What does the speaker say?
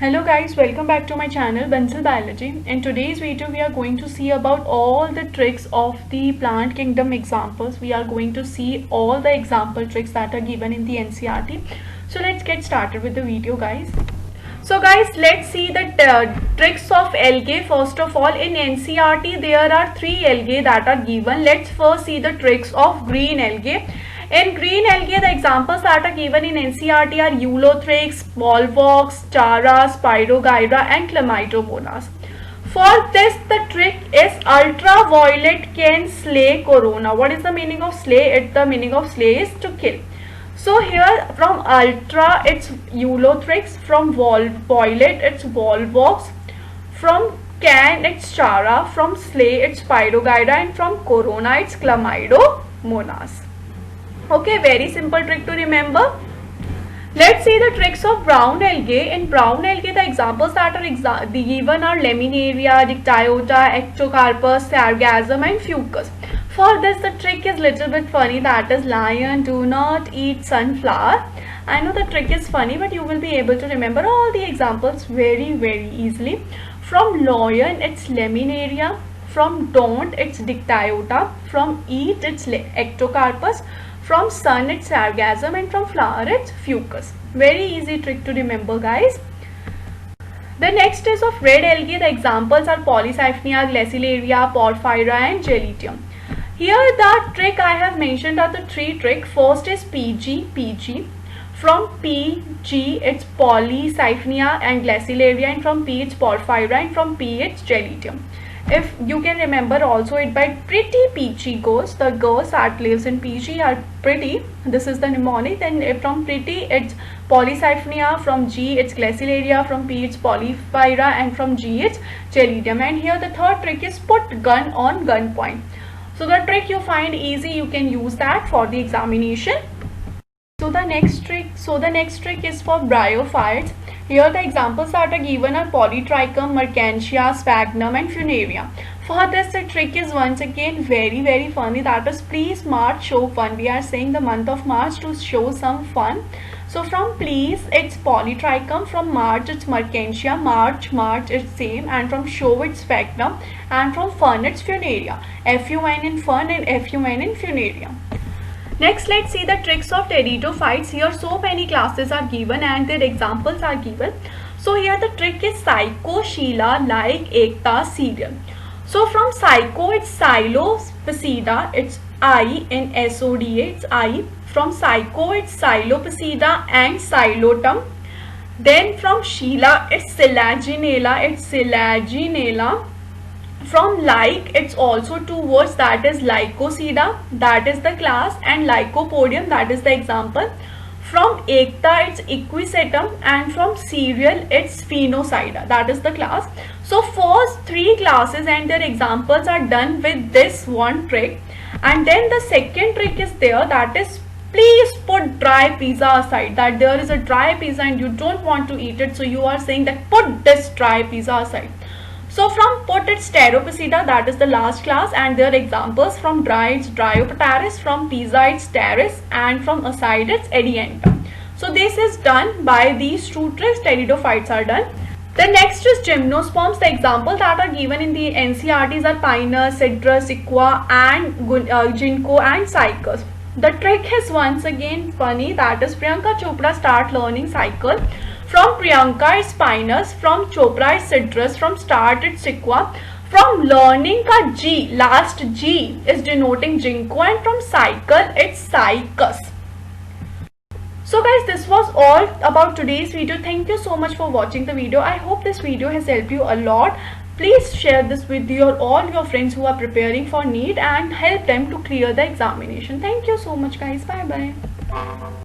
Hello guys, welcome back to my channel Bansal Biology. In today's video we are going to see about all the tricks of the plant kingdom examples. We are going to see all the example tricks that are given in the NCERT. So let's get started with the video guys. So guys, let's see the tricks of algae. First of all, in NCERT there are 3 algae that are given. Let's first see the tricks of green algae. In green algae, the examples that are given in NCERT are Eulothrix, Volvox, Chara, Spirogyra and Chlamydomonas. For this, the trick is ultraviolet can slay corona. What is the meaning of slay? The meaning of slay is to kill. So here from ultra it's Eulothrix, from violet it's Volvox, from can it's Chara, from slay it's Spirogyra and from corona it's Chlamydomonas. Okay, very simple trick to remember. Let's see the tricks of brown algae. In brown algae, the examples that are given are Laminaria, Dictyota, Ectocarpus, Sargassum and Fucus. For this, the trick is little bit funny, that is lion do not eat sunflower. I know the trick is funny, but you will be able to remember all the examples very easily. From lion, it's Laminaria. From don't, it's Dictyota. From eat, it's Ectocarpus. From sun it's sargassum and from flower it's fucus. Very easy trick to remember guys. The next is of red algae. The examples are Polycyphenia, Glacilaria, Porphyra and Gelidium. Here the trick I have mentioned are the 3 tricks. First is PG. From PG it's Polycyphenia and Glacilaria and from P it's Porphyra and from P it's Gelidium. If you can remember also it by pretty peachy ghost, the ghost that lives in PG are pretty, this is the mnemonic. Then from pretty it's Polycyphenia, from G it's Glacilaria, from P it's Porphyra and from G it's Gelidium. And here the third trick is put gun on gun point. So the trick you find easy, you can use that for the examination. So the next trick is for bryophytes. Here the examples that are given are Polytrichum, Mercantia, Sphagnum and Funaria. For this the trick is once again very funny, that is please March show fun. We are saying the month of March to show some fun. So from please it's Polytrichum, from March it's Mercantia, March it's same, and from show it's Sphagnum, and from fun it's Funaria. FUN in fun and FUN in Funaria. Next, let's see the tricks of pteridophytes. Here so many classes are given and their examples are given. So here the trick is Psychoshila like Ekta cereal. So from Psycho it's Psilopsida, it's I in SODA, it's I. From Psycho it's Psilopsida and Xylotum. Then from Sheila it's Selaginella, From like it's also 2 words, that is Lycosida, that is the class, and Lycopodium, that is the example. From Ekta it's Equisetum and from cereal it's Sphenocida, that is the class. So first 3 classes and their examples are done with this one trick, and then the second trick is there, that is please put dry pizza aside, that there is a dry pizza and you don't want to eat it, so you are saying that put this dry pizza aside. So from put it's Pteropsida, that is the last class, and their examples from dry it's Dryopteris, from pizza it's Pteris, and from aside it's Ediantum. So this is done by these 2 tricks. Pteridophytes are done. The next is gymnosperms. The examples that are given in the NCERTs are Pinus, Citrus, Equa and Ginkgo and Cycas. The trick is once again funny, that is Priyanka Chopra start learning cycle. From Priyanka it's Pinus, from Chopra it's Citrus, from start it's Equa, from learning ka G, last G is denoting Ginkgo, and from cycle it's Cycas. So guys, this was all about today's video. Thank you so much for watching the video. I hope this video has helped you a lot. Please share this with all your friends who are preparing for NEET and help them to clear the examination. Thank you so much guys. Bye bye.